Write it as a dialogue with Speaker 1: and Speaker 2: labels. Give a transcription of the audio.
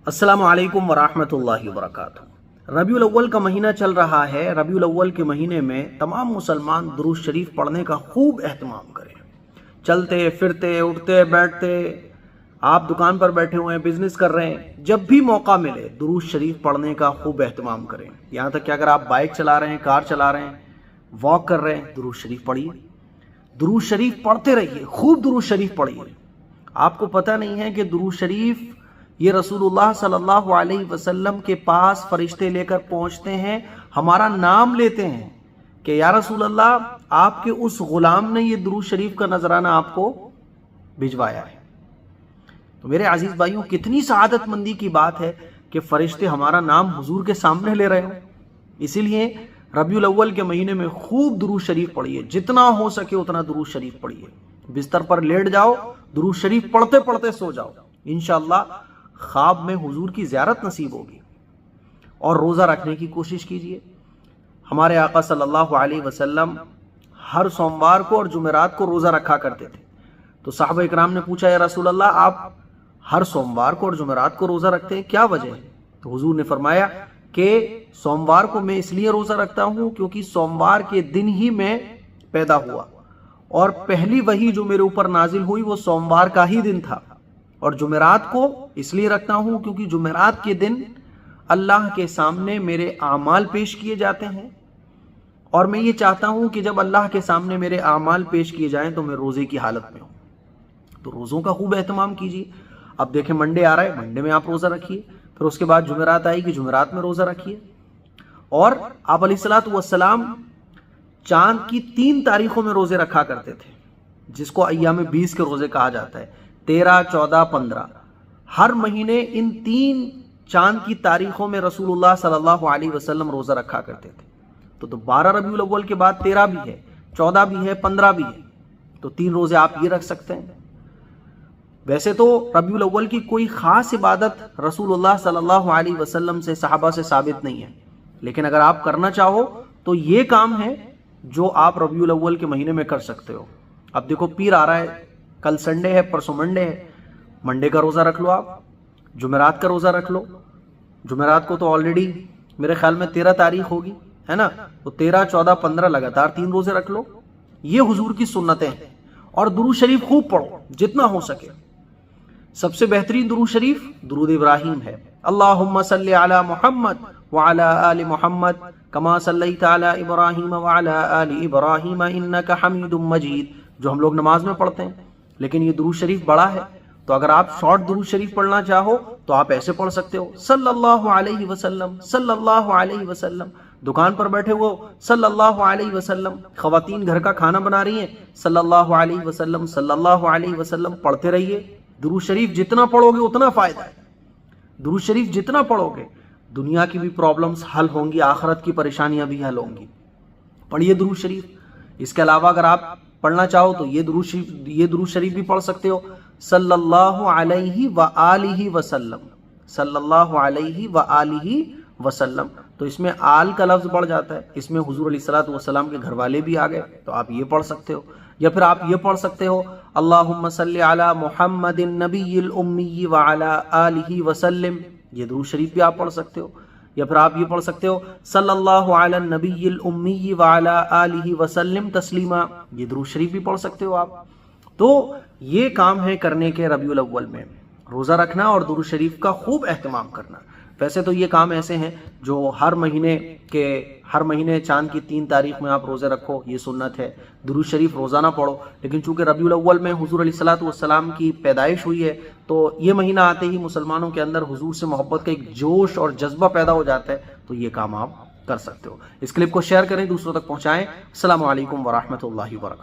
Speaker 1: अस्सलामु अलैकुम वरहमतुल्लाहि वबरकातुहू। रबीउल अव्वल का महीना चल रहा है। रबीउल अव्वल के महीने में तमाम मुसलमान दुरूद शरीफ पढ़ने का खूब एहतमाम करें। चलते फिरते उठते बैठते, आप दुकान पर बैठे हुए हैं, बिजनेस कर रहे हैं, जब भी मौका मिले दुरूद शरीफ पढ़ने का खूब एहतमाम करें। यहाँ तक कि अगर आप बाइक चला रहे हैं, कार चला रहे हैं, वॉक कर रहे हैं, दुरूद शरीफ पढ़िए। दुरूद शरीफ पढ़ते रहिए, खूब दुरूद शरीफ पढ़िए। आपको पता नहीं है कि दुरूद शरीफ ये रसूलुल्लाह सल्लल्लाहु अलैहि वसल्लम के पास फरिश्ते लेकर पहुंचते हैं, हमारा नाम लेते हैं कि या रसूल अल्लाह, आपके उस गुलाम ने ये दुरूद शरीफ का नजराना आपको भिजवाया है। तो मेरे अजीज भाइयों, कितनी सआदतमंदी की बात है कि फरिश्ते हमारा नाम हुजूर के सामने ले रहे हो। इसीलिए रबीउल अव्वल के महीने में खूब दुरूद शरीफ पढ़िए, जितना हो सके उतना दुरूद शरीफ पढ़िए। बिस्तर पर लेट जाओ, दुरूद शरीफ पढ़ते पढ़ते सो जाओ, इंशाअल्लाह ख्वाब में हुजूर की ज़ियारत नसीब होगी। और रोज़ा रखने की कोशिश कीजिए। हमारे आका सल्लल्लाहु अलैहि वसल्लम हर सोमवार को और जुमेरात को रोज़ा रखा करते थे। तो साहबा इकराम ने पूछा, या रसूल अल्लाह, आप हर सोमवार को और जुमेरात को रोज़ा रखते हैं, क्या वजह है? तो हुजूर ने फरमाया कि सोमवार को मैं इसलिए रोज़ा रखता हूँ क्योंकि सोमवार के दिन ही मैं पैदा हुआ और पहली वही जो मेरे ऊपर नाजिल हुई वो सोमवार का ही दिन था। और जुमेरात को इसलिए रखता हूं क्योंकि जुमेरात के दिन अल्लाह के सामने मेरे आमाल पेश किए जाते हैं और मैं ये चाहता हूं कि जब अल्लाह के सामने मेरे आमाल पेश किए जाएं तो मैं रोजे की हालत में हूं। तो रोज़ों का खूब एहतमाम कीजिए। अब देखें, मंडे आ रहा है, मंडे में आप रोज़ा रखिए, फिर उसके बाद जुमेरात आएगी, जुमेरात में रोज़ा रखिए। और आप अलैहिस्सलातु वस्सलाम चांद की 3 तारीखों में रोजे रखा करते थे, जिसको अय्याम 20 के रोजे कहा जाता है, 13, 14, 15। हर महीने इन 3 चांद की तारीखों में रसूलुल्लाह सल्लल्लाहु अलैहि वसल्लम रोजा रखा करते थे। तो 12 रबीउल अव्वल के बाद 13 भी है, 14 भी है, 15 भी है। तो 3 रोजे आप ये रख सकते हैं। वैसे तो रबीउल अव्वल की कोई खास इबादत रसूलुल्लाह सल्लल्लाहु अलैहि वसल्लम से, सहाबा से साबित नहीं है, लेकिन अगर आप करना चाहो तो ये काम है जो आप रबीउल अव्वल के महीने में कर सकते हो। अब देखो, पीर आ रहा है, कल संडे है, परसों मंडे है। मंडे का रोज़ा रख लो, आप जुमेरात का रोज़ा रख लो। जुमेरात को तो ऑलरेडी मेरे ख्याल में 13 तारीख होगी, है ना? तो 13, 14, 15 लगातार 3 रोज़े रख लो। ये हुजूर की सुन्नतें हैं। और दुरूद शरीफ खूब पढ़ो जितना हो सके। सबसे बेहतरीन दुरूद शरीफ दुरूद इब्राहिम है। अल्लाहुम्मा सल्ली अला मुहम्मद व अला आलि मुहम्मद कमा सल्लैता अला इब्राहिम व अला आलि इब्राहिम इन्नका हमीदुम मजीद, जो हम लोग नमाज में पढ़ते हैं। लेकिन ये दुरूद शरीफ बड़ा है, तो अगर आप शॉर्ट दुरूद शरीफ पढ़ना चाहो तो आप ऐसे पढ़ सकते हो, सल्लल्लाहु अलैहि वसल्लम, सल्लल्लाहु अलैहि वसल्लम। दुकान पर बैठे हुए हो, सल्लल्लाहु अलैहि वसल्लम। खवातीन घर का खाना बना रही हैं, सल्लल्लाहु अलैहि वसल्लम, सल्लल्लाहु अलैहि वसल्लम पढ़ते रहिए। दुरूद शरीफ जितना पढ़ोगे उतना फायदा है। दुरूद शरीफ जितना पढ़ोगे दुनिया की भी प्रॉब्लम्स हल होंगी, आखिरत की परेशानियां भी हल होंगी। पढ़िए दुरूद शरीफ। इसके अलावा अगर आप पढ़ना चाहो तो ये दुरूद शरीफ भी पढ़ सकते हो, सल्लल्लाहु अलैहि व आलिहि वसल्लम, सल्लल्लाहु अलैहि व आलिहि वसल्लम। तो इसमें आल का लफ्ज बढ़ जाता है, इसमें हुजूर अलैहिस्सलातु वस्सलाम के घर वाले भी आ गए, तो आप ये पढ़ सकते हो। या फिर आप ये पढ़ सकते हो, अल्लाहुम्मा सल्ली अला मुहम्मदिन नबिय्यिल उम्मी व अला आलिहि वसल्लम। ये दुरूद शरीफ भी आप पढ़ सकते हो। या फिर आप ये पढ़ सकते हो, सल्लल्लाहु अला नबिय्यिल उम्मी व अला आलिहि वसल्लम तस्लीमा। ये दुरूद शरीफ भी पढ़ सकते हो आप। तो ये काम है करने के रबीउल अव्वल में, रोज़ा रखना और दुरूद शरीफ का खूब एहतमाम करना। वैसे तो ये काम ऐसे हैं जो हर महीने चांद की 3 तारीख में आप रोज़े रखो, ये सुन्नत है। दुरूद शरीफ रोज़ाना पढ़ो, लेकिन चूंकि रबीउल अव्वल में हुजूर अलैहिस्सलातु वस्सलाम की पैदाइश हुई है, तो ये महीना आते ही मुसलमानों के अंदर हुजूर से मोहब्बत का एक जोश और जज्बा पैदा हो जाता है। तो ये काम आप कर सकते हो। इस क्लिप को शेयर करें, दूसरों तक पहुँचाएँ। अस्सलामु अलैकुम वरहमतुल्लाहि वबरकातुहू।